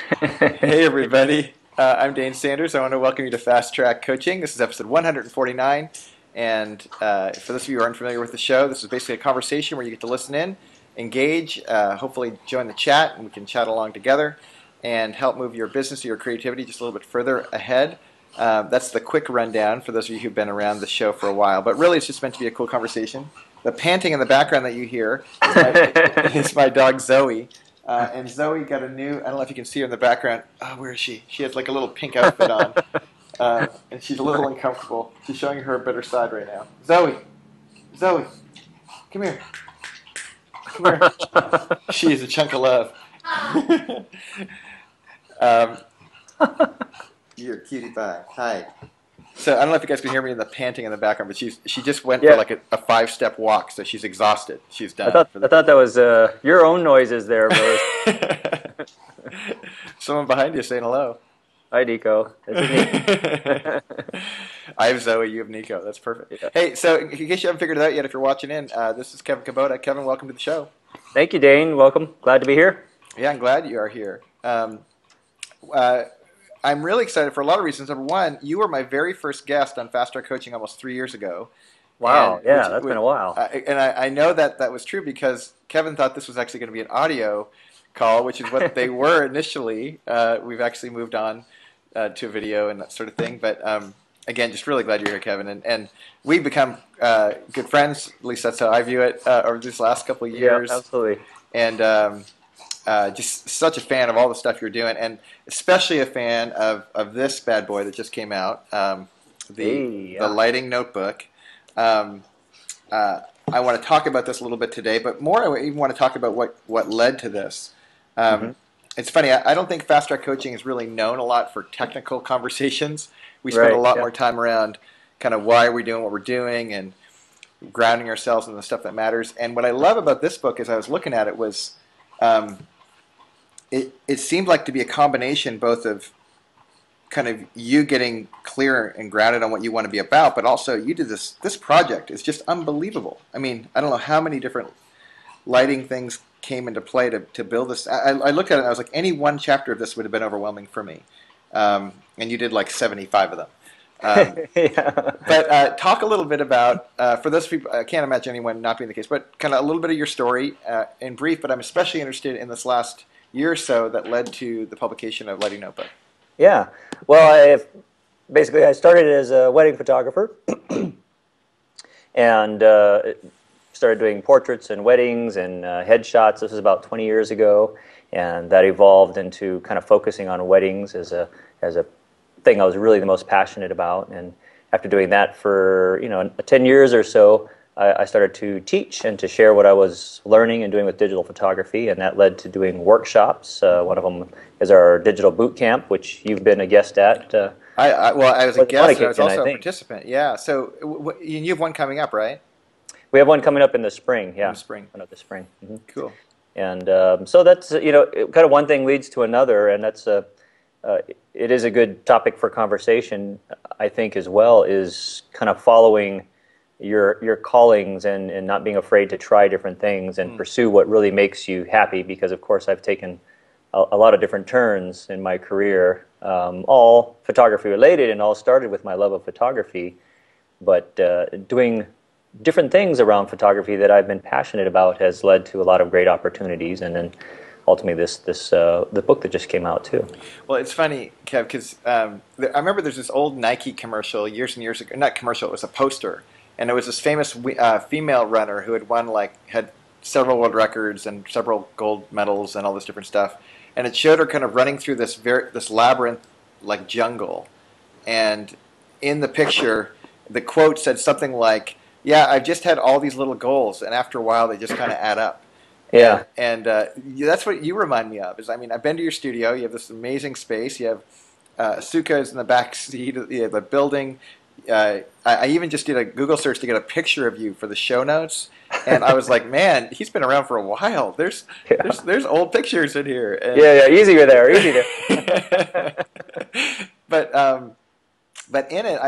Hey everybody, I'm Dane Sanders. I want to welcome you to Fast Track Coaching. This is episode 149, and for those of you who aren't familiar with the show, this is basically a conversation where you get to listen in, engage, hopefully join the chat, and we can chat along together and help move your business or your creativity just a little bit further ahead. That's the quick rundown for those of you who've been around the show for a while, but really it's just meant to be a cool conversation. The panting in the background that you hear is my dog Zoe. And Zoe got a new, I don't know if you can see her in the background. Oh, where is she? She has like a little pink outfit on. And she's a little uncomfortable. She's showing her better side right now. Zoe, come here. Come here. She's a chunk of love. um, you're a cutie pie. Hi. So I don't know if you guys can hear me in the panting in the background, but she just went for like a 5-step walk, so she's exhausted. She's done. I thought that was your own noises there, but Someone behind you saying hello. hi, Nico. I have Zoe, you have Nico. That's perfect. Yeah. Hey, so in case you haven't figured it out yet, if you're watching in, this is Kevin Kubota. Kevin, welcome to the show. Thank you, Dane. Welcome. Glad to be here. Yeah, I'm glad you are here. I'm really excited for a lot of reasons. Number one, you were my very first guest on Fast Track Coaching almost 3 years ago. Wow. That's been a while. And I know that was true because Kevin thought this was actually going to be an audio call, which is what they were initially. We've actually moved on to a video and that sort of thing. But again, just really glad you're here, Kevin. And we've become good friends. At least that's how I view it over these last couple of years. Yeah, absolutely. And just such a fan of all the stuff you're doing, and especially a fan of this bad boy that just came out, the lighting notebook. I want to talk about this a little bit today, but more I even want to talk about what led to this. It's funny, I don't think Fast Track Coaching is really known a lot for technical conversations. We spend a lot more time around kind of why are we doing what we're doing and grounding ourselves in the stuff that matters. And what I love about this book as I was looking at it was it seemed like to be a combination both of kind of you getting clear and grounded on what you want to be about, but also you did this project is just unbelievable. I mean, I don't know how many different lighting things came into play to build this. I looked at it and I was like, any one chapter of this would have been overwhelming for me. And you did like 75 of them. But talk a little bit about, for those people, I can't imagine anyone not being the case, but kind of a little bit of your story in brief, but I'm especially interested in this last year or so that led to the publication of Lighting Notebook. Yeah. Well, basically I started as a wedding photographer and started doing portraits and weddings and headshots. This was about 20 years ago, and that evolved into kind of focusing on weddings as a thing I was really the most passionate about. And after doing that for 10 years or so, I started to teach and to share what I was learning and doing with digital photography, and that led to doing workshops. One of them is our digital boot camp, which you've been a guest at. I was a guest, and I was also a participant. Yeah, so you have one coming up, right? We have one coming up in the spring. Yeah, in the spring. One of the spring. Mm-hmm. Cool. And so that's kind of one thing leads to another, and that's it is a good topic for conversation, I think, as well, is kind of following your callings and not being afraid to try different things and pursue what really makes you happy, because of course I've taken a lot of different turns in my career, all photography related, and all started with my love of photography, but doing different things around photography that I've been passionate about has led to a lot of great opportunities, and then ultimately the book that just came out too. Well, it's funny, Kev, because I remember there's this old Nike commercial years and years ago. Not commercial, it was a poster, and it was this famous female runner who had several world records and several gold medals and all this different stuff, and it showed her kind of running through this labyrinth like jungle, and in the picture the quote said something like, "Yeah, I've just had all these little goals, and after a while they just kind of add up." Yeah, and that's what you remind me of. Is, I mean, I've been to your studio. You have this amazing space. You have Asuka's in the back seat of the building. I even just did a Google search to get a picture of you for the show notes, and I was like, man, he's been around for a while. There's old pictures in here. And easy there. But in it,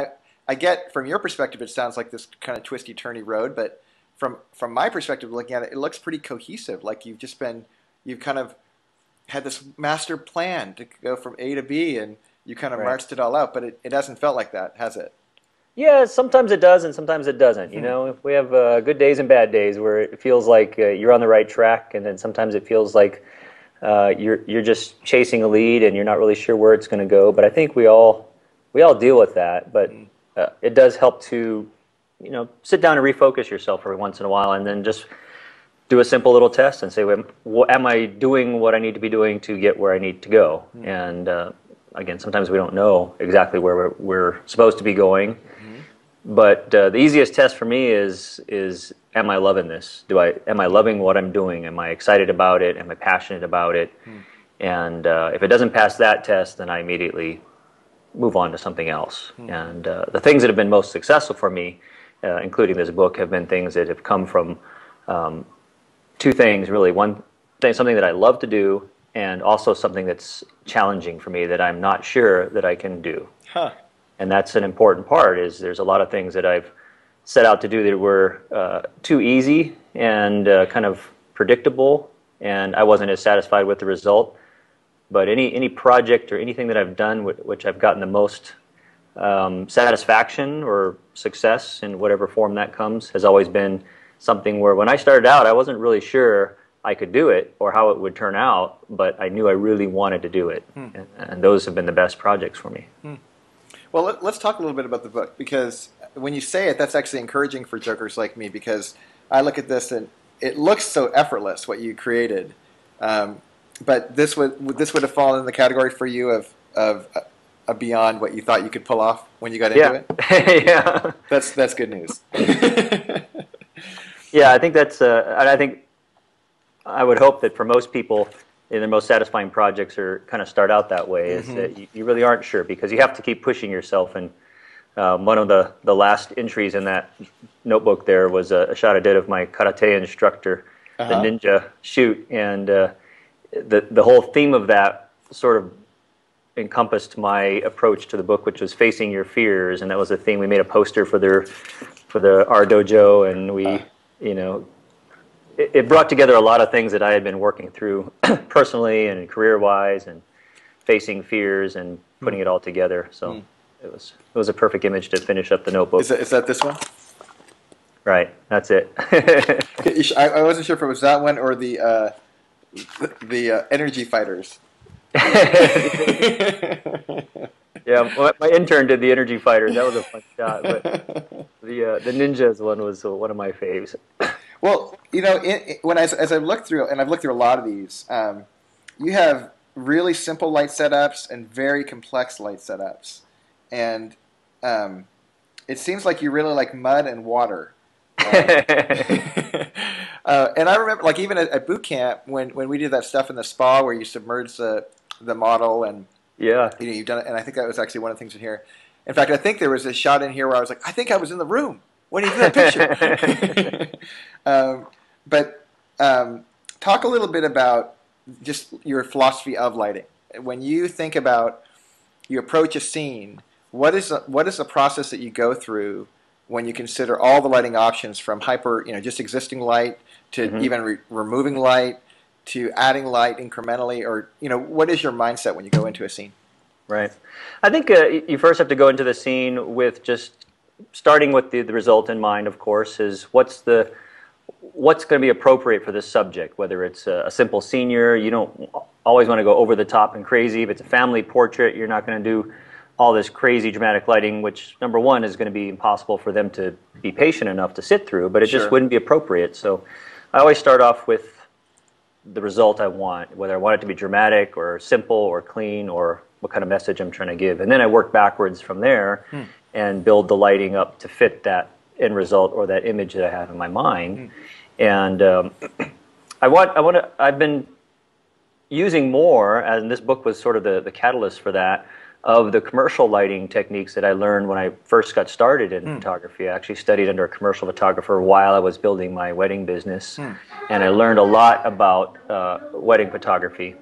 I get from your perspective, it sounds like this kind of twisty turny road, but from my perspective, looking at it, it looks pretty cohesive. Like you've kind of had this master plan to go from A to B, and you kind of Right. marched it all out, but it hasn't felt like that, has it? Yeah, sometimes it does, and sometimes it doesn't. You know, we have good days and bad days where it feels like you're on the right track, and then sometimes it feels like you're just chasing a lead and you're not really sure where it's going to go. But I think we all deal with that. But it does help to, sit down and refocus yourself every once in a while, and then just do a simple little test and say, well, am I doing what I need to be doing to get where I need to go? And again, sometimes we don't know exactly where we're supposed to be going. But the easiest test for me is am I loving this? Am I loving what I'm doing? Am I excited about it? Am I passionate about it? And if it doesn't pass that test, then I immediately move on to something else. And the things that have been most successful for me, including this book, have been things that have come from two things, really. One thing, something that I love to do, and also something that's challenging for me that I'm not sure that I can do. Huh. And that's an important part, is there's a lot of things that I've set out to do that were too easy and kind of predictable, and I wasn't as satisfied with the result. But any project or anything that I've done which I've gotten the most satisfaction or success in whatever form that comes has always been something where when I started out, I wasn't really sure I could do it or how it would turn out, but I knew I really wanted to do it. And those have been the best projects for me. Well, let's talk a little bit about the book, because when you say it, that's actually encouraging for jokers like me, because I look at this and it looks so effortless what you created. But this would have fallen in the category for you of beyond what you thought you could pull off when you got into it? Yeah. That's good news. Yeah, I think that's, and I think I would hope that for most people, their most satisfying projects are kind of start out that way, is that you really aren't sure, because you have to keep pushing yourself. And one of the last entries in that notebook there was a shot I did of my karate instructor, the ninja shoot, and the whole theme of that sort of encompassed my approach to the book, which was facing your fears, and that was a theme. We made a poster for our dojo, and we, it brought together a lot of things that I had been working through personally and career-wise, and facing fears and putting it all together. So it was a perfect image to finish up the notebook. Is that this one? Right, that's it. Okay, I wasn't sure if it was that one or the energy fighters. Yeah, my intern did the energy fighters. That was a fun shot. But the ninjas one was one of my faves. Well, as I've looked through, and I've looked through a lot of these, you have really simple light setups and very complex light setups, and it seems like you really like mud and water. And I remember, like, even at boot camp when we did that stuff in the spa where you submerge the model, and you've done it, and I think that was actually one of the things in here. In fact, I think there was a shot in here where I was like, I think I was in the room when he did that picture. But talk a little bit about just your philosophy of lighting. When you think about, you approach a scene, what is the process that you go through when you consider all the lighting options, from just existing light to even removing light to adding light incrementally, or what is your mindset when you go into a scene? Right. I think you first have to go into the scene with just starting with the result in mind. Of course, is what's going to be appropriate for this subject. Whether it's a simple senior, you don't always want to go over the top and crazy. If it's a family portrait, you're not going to do all this crazy dramatic lighting, which, number one, is going to be impossible for them to be patient enough to sit through, but it just wouldn't be appropriate. So I always start off with the result I want, whether I want it to be dramatic or simple or clean, or what kind of message I'm trying to give. And then I work backwards from there and build the lighting up to fit that end result or that image that I have in my mind. And I've been using more, and this book was sort of the catalyst for that, of the commercial lighting techniques that I learned when I first got started in photography. I actually studied under a commercial photographer while I was building my wedding business, and I learned a lot about wedding photography.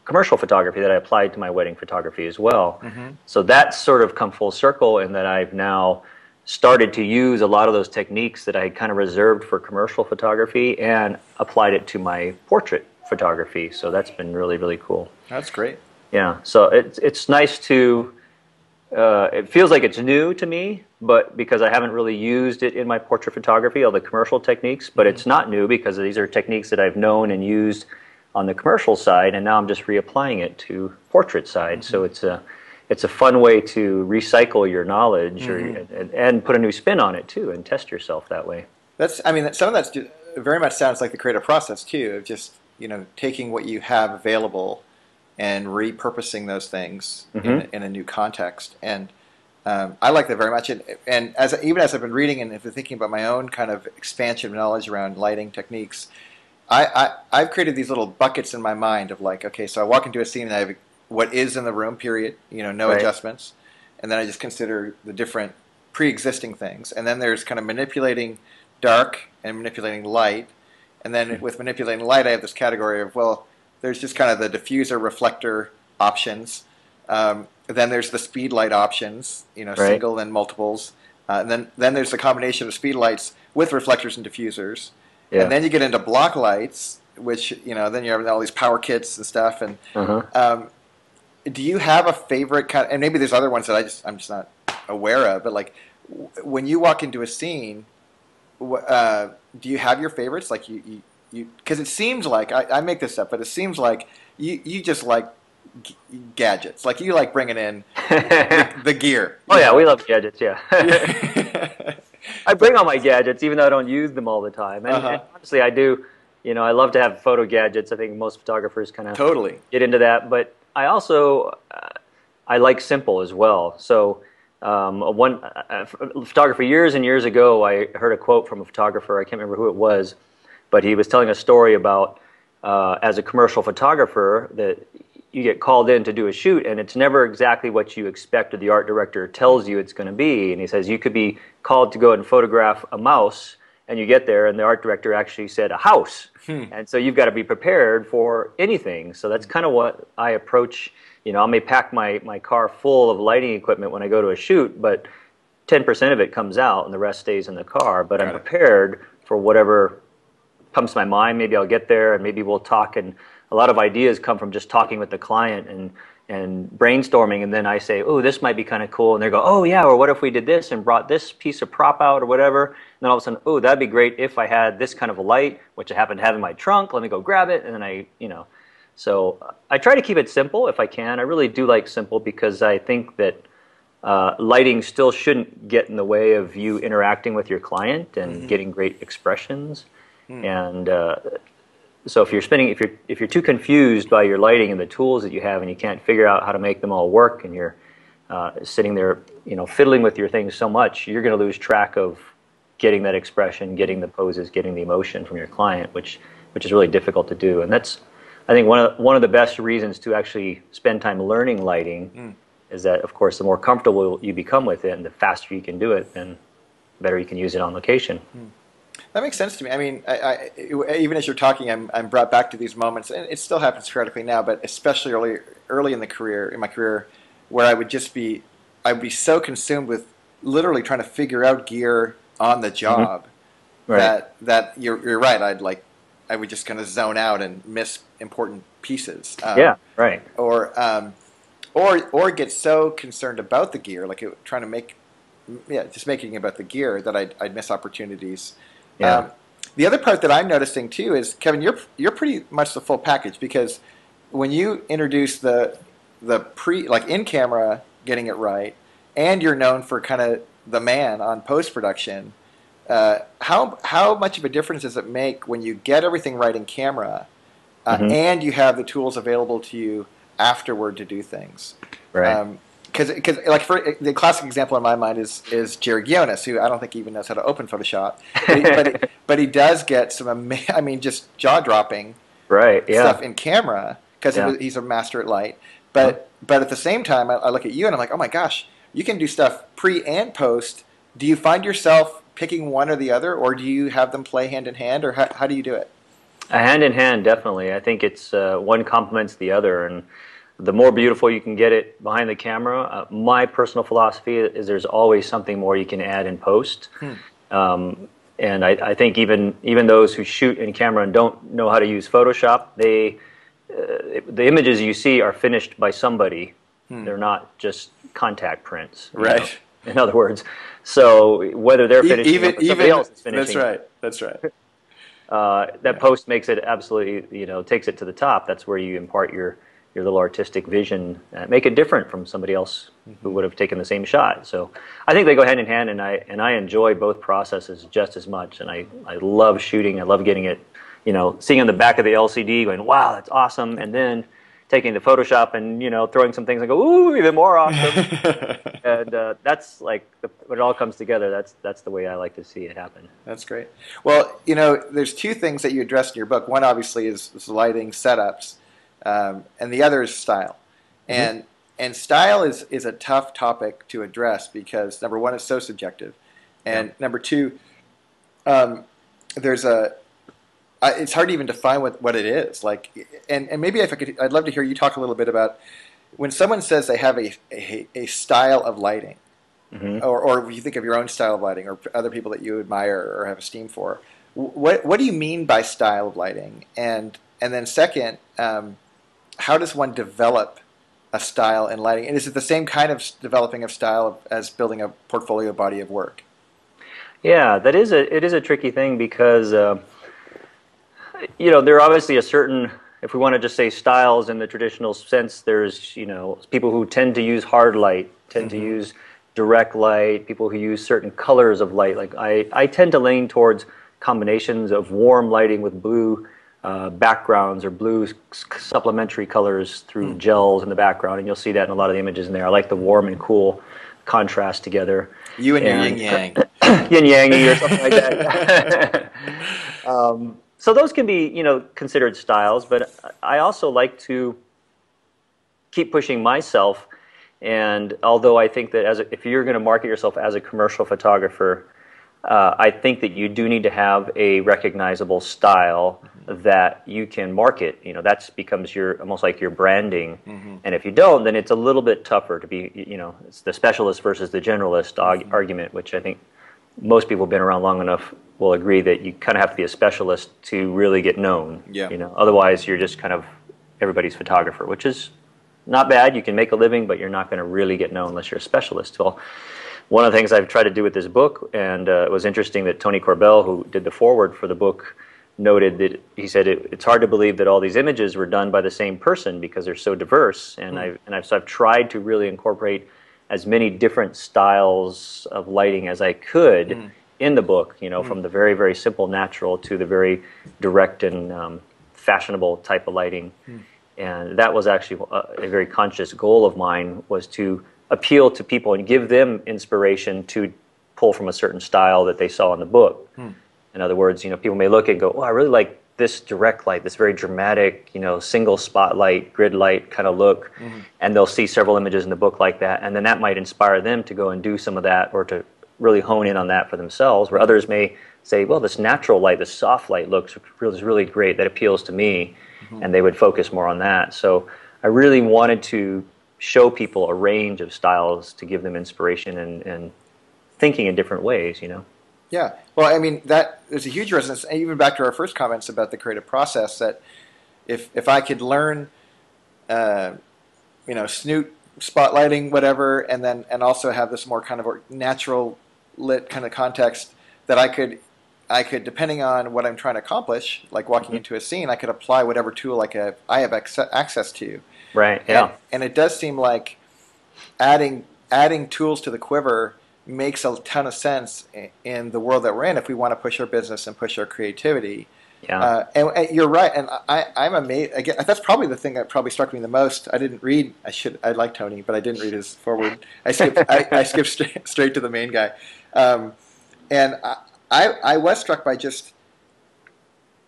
Commercial photography that I applied to my wedding photography as well. So that's sort of come full circle in that I've now started to use a lot of those techniques that I had kind of reserved for commercial photography and applied it to my portrait photography. So that's been really, really cool. That's great. Yeah, so it's nice to, it feels like it's new to me, but because I haven't really used it in my portrait photography, all the commercial techniques, but it's not new because these are techniques that I've known and used on the commercial side, and now I'm just reapplying it to portrait side. So it's a fun way to recycle your knowledge and put a new spin on it too, and test yourself that way. I mean, some of that's very much sounds like the creative process too, of just, you know, taking what you have available and repurposing those things in a new context. And I like that very much. And even as I've been reading and thinking about my own kind of expansion of knowledge around lighting techniques, I've created these little buckets in my mind of like, okay, so I walk into a scene and I have what is in the room, period, you know, no adjustments. And then I just consider the different pre-existing things. And then there's kind of manipulating dark and manipulating light. And then with manipulating light, I have this category of, well, there's just kind of the diffuser reflector options. Then there's the speed light options, you know, single and multiples. And then there's the combination of speed lights with reflectors and diffusers. Yeah. And then you get into block lights, which, you know, then you have all these power kits and stuff. And do you have a favorite kind of, and maybe there's other ones that I'm just not aware of, but like when you walk into a scene, do you have your favorites? Like you because it seems like I make this up, but it seems like you just like gadgets. Like you like bringing in the gear. Oh yeah, we love gadgets. Yeah, I bring all my gadgets, even though I don't use them all the time. And honestly, I do. You know, I love to have photo gadgets. I think most photographers kind of get into that. But I also I like simple as well. So. Photography years and years ago, I heard a quote from a photographer. I can't remember who it was, but he was telling a story about as a commercial photographer that you get called in to do a shoot and it's never exactly what you expect or the art director tells you it's going to be. And he says you could be called to go and photograph a mouse and you get there and the art director actually said a house. And so you've got to be prepared for anything. So that's kind of what I approach. You know, I may pack my car full of lighting equipment when I go to a shoot, but 10% of it comes out and the rest stays in the car. But I'm prepared for whatever comes to my mind. Maybe I'll get there and maybe we'll talk. And a lot of ideas come from just talking with the client and brainstorming. And then I say, oh, this might be kind of cool. And they go, oh, yeah, or what if we did this and brought this piece of prop out or whatever. And then all of a sudden, oh, that'd be great if I had this kind of a light, which I happen to have in my trunk. Let me go grab it. And then so I try to keep it simple if I can. I really do like simple because I think that lighting still shouldn't get in the way of you interacting with your client and getting great expressions. And so if you're too confused by your lighting and the tools that you have and you can't figure out how to make them all work and you're sitting there, you know, fiddling with your things so much, you're going to lose track of getting that expression, getting the poses, getting the emotion from your client, which is really difficult to do. And that's I think one of the best reasons to actually spend time learning lighting is that, of course, the more comfortable you become with it and the faster you can do it, then the better you can use it on location. That makes sense to me. I mean, even as you're talking, I'm brought back to these moments, and it still happens periodically now, but especially early in my career, where I'd be so consumed with literally trying to figure out gear on the job that you're right. I would just kind of zone out and miss important pieces. Or get so concerned about the gear, trying to making about the gear that I'd miss opportunities. Yeah. The other part that I'm noticing too is, Kevin, you're pretty much the full package, because when you introduce the in camera getting it right, and you're known for kind of the man on post production. How much of a difference does it make when you get everything right in camera and you have the tools available to you afterward to do things? Right. Because for the classic example in my mind is Ghionis, who I don't think even knows how to open Photoshop, but he does get some just jaw dropping stuff in camera because he's a master at light. But at the same time, I look at you and I'm like, oh my gosh, you can do stuff pre and post. Do you find yourself picking one or the other, or do you have them play hand in hand, or how do you do it? Hand in hand, definitely. I think it's one complements the other, and the more beautiful you can get it behind the camera, my personal philosophy is there's always something more you can add in post. I think even those who shoot in camera and don't know how to use Photoshop, the images you see are finished by somebody. They're not just contact prints. Right. In other words, so whether they're finishing or somebody else is finishing. That's right. That post makes it absolutely, takes it to the top. That's where you impart your little artistic vision, make it different from somebody else who would have taken the same shot. So I think they go hand in hand, and I enjoy both processes just as much. And I love shooting. I love getting it, seeing on the back of the LCD, going, wow, that's awesome, and then taking the Photoshop and throwing some things and go, ooh, even more awesome. And that's like when it all comes together. That's the way I like to see it happen. That's great. Well, there's two things that you addressed in your book. One obviously is lighting setups, and the other is style. And style is a tough topic to address because number one, it's so subjective, and number two, it's hard to even define what it is. And maybe I'd love to hear you talk a little bit about when someone says they have a style of lighting, or you think of your own style of lighting, or other people that you admire or have esteem for. What do you mean by style of lighting? And then second, how does one develop a style in lighting? And is it the same kind of developing of style as building a portfolio body of work? Yeah, it is a tricky thing because there are obviously a certain, if we want to just say styles in the traditional sense, there's people who tend to use hard light, tend to use direct light, people who use certain colors of light. Like I tend to lean towards combinations of warm lighting with blue backgrounds or blue supplementary colors through gels in the background, and you'll see that in a lot of the images in there. I like the warm and cool contrast together. You and your yin-yang. Yin-yang or something like that. So those can be, considered styles, but I also like to keep pushing myself. And although I think that if you're going to market yourself as a commercial photographer, I think that you do need to have a recognizable style that you can market. That becomes almost like your branding. And if you don't, then it's a little bit tougher to be, it's the specialist versus the generalist argument, which I think most people who've been around long enough will agree that you kind of have to be a specialist to really get known. Yeah. Otherwise, you're just kind of everybody's photographer, which is not bad. You can make a living, but you're not going to really get known unless you're a specialist. Well, one of the things I've tried to do with this book, and it was interesting that Tony Corbell, who did the foreword for the book, noted that he said it's hard to believe that all these images were done by the same person because they're so diverse. And I've tried to really incorporate as many different styles of lighting as I could in the book, from the very, very simple natural to the very direct and fashionable type of lighting. And that was actually a very conscious goal of mine, was to appeal to people and give them inspiration to pull from a certain style that they saw in the book. In other words, people may look and go, oh, I really like this direct light, this very dramatic, single spotlight, grid light kind of look, and they'll see several images in the book like that, and then that might inspire them to go and do some of that, or to really hone in on that for themselves, where others may say, well, this natural light, this soft light looks really great, that appeals to me, and they would focus more on that. So I really wanted to show people a range of styles to give them inspiration and thinking in different ways, Yeah, well, I mean, there's a huge resonance, and even back to our first comments about the creative process, that if I could learn, snoot, spotlighting, whatever, and also have this more kind of natural lit kind of context, that I could, depending on what I'm trying to accomplish, like walking into a scene, I could apply whatever tool I have access to. Right. Yeah. And it does seem like adding tools to the quiver makes a ton of sense in the world that we're in if we want to push our business and push our creativity. Yeah. And you're right, and I'm amazed. Again, that's probably the thing that probably struck me the most. I didn't read. I like Tony, but I didn't read his foreword. I skipped straight to the main guy, and I was struck by just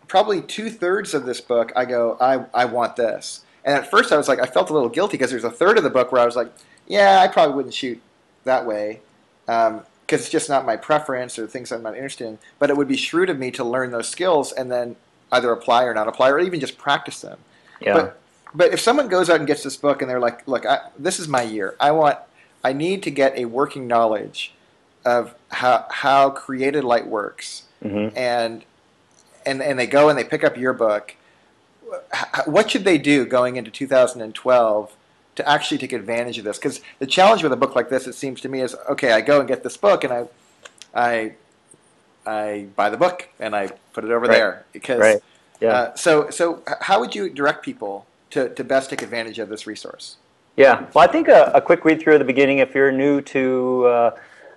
probably 2/3 of this book. I go, I want this. And at first I was like, I felt a little guilty because there's a third of the book where I was like, yeah, I probably wouldn't shoot that way. Because it's just not my preference or things I'm not interested in. But it would be shrewd of me to learn those skills and then either apply or not apply, or even just practice them. Yeah. But if someone goes out and gets this book and they're like, look, this is my year. I need to get a working knowledge of how created light works, and they go and they pick up your book, what should they do going into 2012 to actually take advantage of this? Because the challenge with a book like this, it seems to me, is, okay, I go and get this book, and I buy the book, and I put it over there. Because, so how would you direct people to best take advantage of this resource? Yeah, well, I think a quick read through at the beginning, if you're new to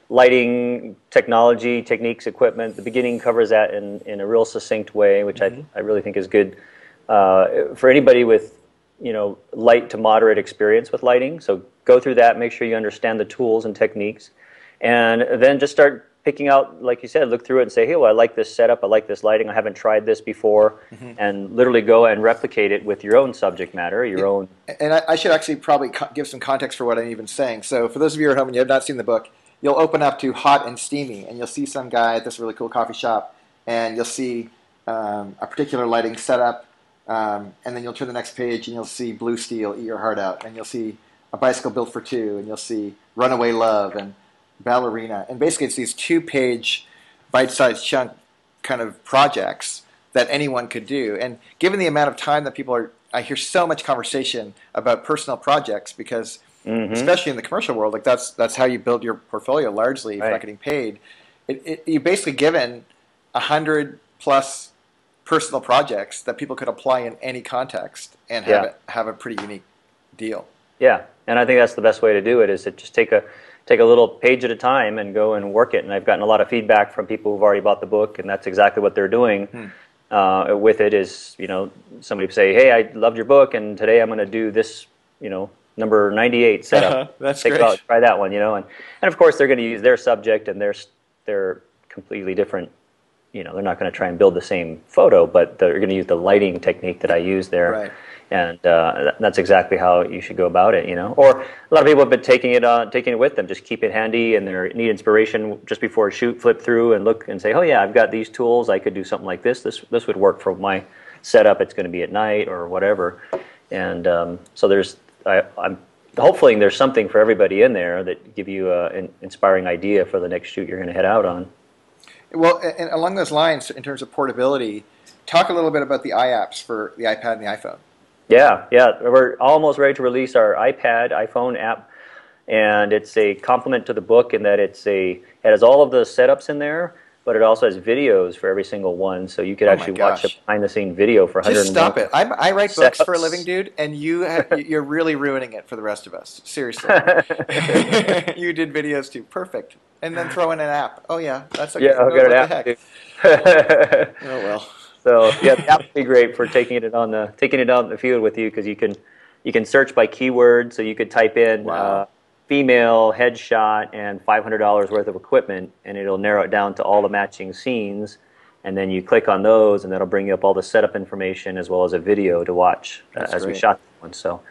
lighting, technology, techniques, equipment, the beginning covers that in a real succinct way, which I really think is good for anybody with light to moderate experience with lighting. So go through that, make sure you understand the tools and techniques, and then just start picking out, like you said, look through it and say, hey, well, I like this setup, I like this lighting, I haven't tried this before, and literally go and replicate it with your own subject matter, your own. And I should actually probably give some context for what I'm even saying. So for those of you at home and you have not seen the book, you'll open up to Hot and Steamy, and you'll see some guy at this really cool coffee shop, and you'll see a particular lighting setup, and then you'll turn the next page, and you'll see Blue Steel, Eat Your Heart Out, and you'll see A Bicycle Built for Two, and you'll see Runaway Love, and Ballerina. And basically it's these 2-page bite-sized chunk kind of projects that anyone could do. And given the amount of time that people are, I hear so much conversation about personal projects because especially in the commercial world, like that's how you build your portfolio largely if you're not getting paid. You're basically given 100+ personal projects that people could apply in any context and have a pretty unique deal. Yeah, and I think that's the best way to do it, is to just take a little page at a time and go and work it. And I've gotten a lot of feedback from people who've already bought the book, and that's exactly what they're doing with it. Is somebody say, hey, I loved your book, and today I'm going to do this number 98 setup. That's Take great. it out, try that one, and of course they're going to use their subject, and they're completely different. They're not going to try and build the same photo, but they're going to use the lighting technique that I use there. Right. And that's exactly how you should go about it, Or a lot of people have been taking it with them. Just keep it handy, and they need inspiration just before a shoot. Flip through and look and say, "Oh yeah, I've got these tools. I could do something like this. This would work for my setup. It's going to be at night or whatever." And so I'm hopefully there's something for everybody in there that give you an inspiring idea for the next shoot you're going to head out on. Well, and along those lines, in terms of portability, talk a little bit about the iApps for the iPad and the iPhone. Yeah, we're almost ready to release our iPhone app, and it's a complement to the book in that it has all of the setups in there, but it also has videos for every single one, so you could actually watch a behind-the-scene video for 101. Just stop it! I write books for a living, dude, and you're really ruining it for the rest of us. Seriously, you did videos too. Perfect, and then throw in an app. Oh yeah, that's okay. Yeah, I've got an app too. Oh well. So yeah, that would be great for taking it out in the field with you, because you can search by keyword. So you could type in female headshot and $500 worth of equipment, and it'll narrow it down to all the matching scenes. And then you click on those, and that'll bring you up all the setup information as well as a video to watch as we shot that one. So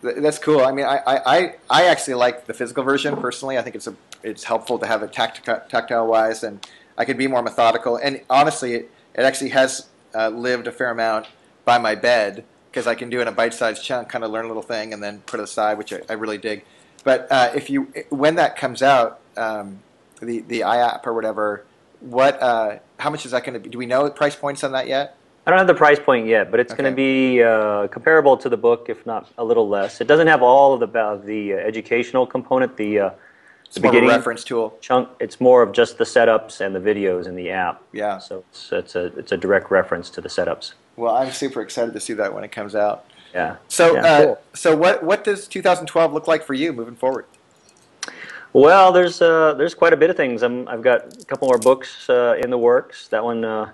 that's cool. I mean, I actually like the physical version personally. I think it's helpful to have it tactile wise, and I could be more methodical. And honestly, it actually has lived a fair amount by my bed, because I can do it in a bite-sized chunk, kind of learn a little thing, and then put it aside, which I really dig. But when that comes out, the iApp or whatever, how much is that going to be? Do we know the price points on that yet? I don't have the price point yet, but it's going to be comparable to the book, if not a little less. It doesn't have all of the educational component, It's more of a reference tool. Chunk. It's more of just the setups and the videos in the app. Yeah. So it's a direct reference to the setups. Well, I'm super excited to see that when it comes out. Yeah. So cool. So what does 2012 look like for you moving forward? Well, there's quite a bit of things. I've got a couple more books in the works. That one, I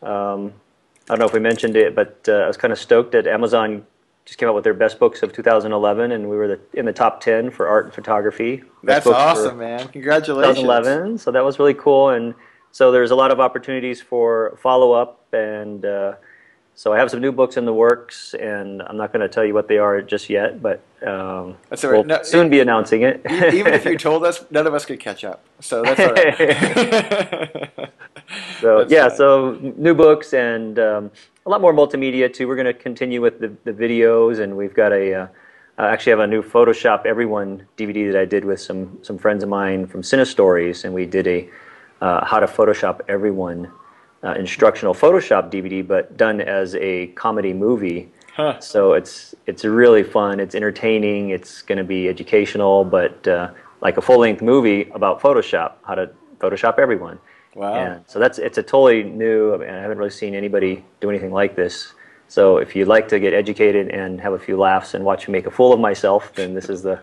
don't know if we mentioned it, but I was kind of stoked that Amazon just came out with their best books of 2011, and we were in the top 10 for art and photography. That's awesome, man! Congratulations. 2011, so that was really cool, and so there's a lot of opportunities for follow-up, and so I have some new books in the works, and I'm not going to tell you what they are just yet, but we'll soon be announcing it. Even if you told us, none of us could catch up, so that's all right. So so new books and a lot more multimedia too. We're going to continue with the videos, and we've got I actually have a new Photoshop Everyone DVD that I did with some friends of mine from Cinestories, and we did How to Photoshop Everyone instructional Photoshop DVD, but done as a comedy movie. Huh. So it's really fun. It's entertaining. It's going to be educational, but like a full-length movie about Photoshop, how to Photoshop everyone. Wow. And so it's a totally new. I mean, I haven't really seen anybody do anything like this. So if you'd like to get educated and have a few laughs and watch me make a fool of myself, then this is the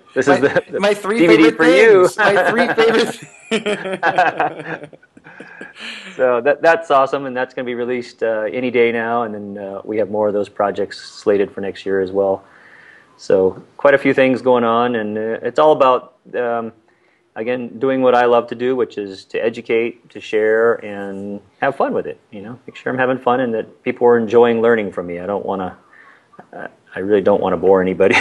my three DVD favorite for things. you. My three favorite. So that's awesome, and that's going to be released any day now, and then we have more of those projects slated for next year as well. So quite a few things going on, and it's all about, again, doing what I love to do, which is to educate, to share, and have fun with it. You know, make sure I'm having fun and that people are enjoying learning from me. I really don't want to bore anybody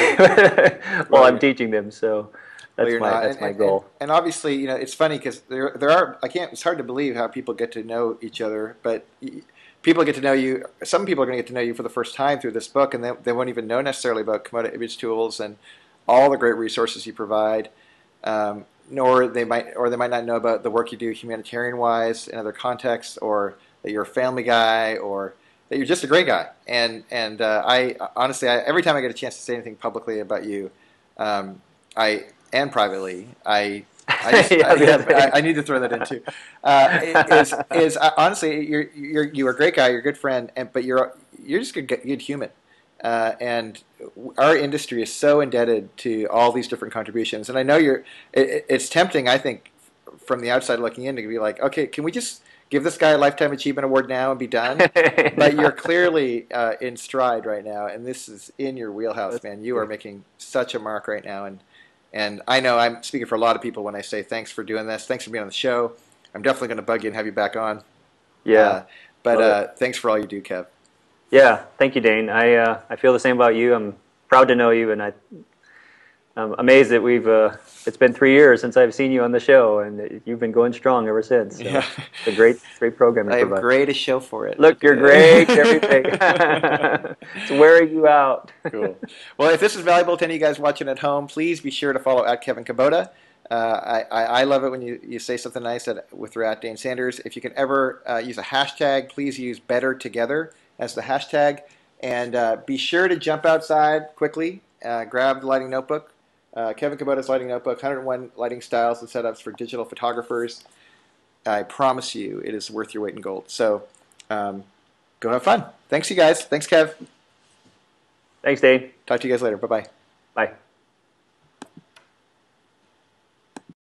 while I'm teaching them. So that's my goal. And obviously, you know, it's funny because there are, it's hard to believe how people get to know each other, but people get to know you. Some people are going to get to know you for the first time through this book, and they won't even know necessarily about Kubota Image Tools and all the great resources you provide. Nor they might not know about the work you do humanitarian-wise in other contexts, or that you're a family guy, or that you're just a great guy. And I honestly, every time I get a chance to say anything publicly about you, and privately, I need to throw that in too. Honestly, you're a great guy, you're a good friend, but you're just a good human. And our industry is so indebted to all these different contributions. And I know it's tempting, I think, from the outside looking in, to be like, okay, can we just give this guy a Lifetime Achievement Award now and be done? But you're clearly in stride right now, and this is in your wheelhouse, man. You are making such a mark right now. And I know I'm speaking for a lot of people when I say thanks for doing this. Thanks for being on the show. I'm definitely going to bug you and have you back on. Yeah. But thanks for all you do, Kev. Yeah, thank you, Dane. I feel the same about you. I'm proud to know you, and I'm amazed that it's been 3 years since I've seen you on the show, and you've been going strong ever since. So yeah. It's a great program. I have great a show for it. Look, you're great. Everything. It's wearing you out. Cool. Well, if this is valuable to any of you guys watching at home, please be sure to follow @KevinKubota. I love it when you say something nice with @Dane Sanders. If you can ever use a hashtag, please use Better Together as the hashtag. And be sure to jump outside quickly, grab the lighting notebook. Kevin Kubota's lighting notebook, 101 lighting styles and setups for digital photographers. I promise you it is worth your weight in gold. So go have fun. Thanks, you guys. Thanks, Kev. Thanks, Dane. Talk to you guys later. Bye-bye. Bye.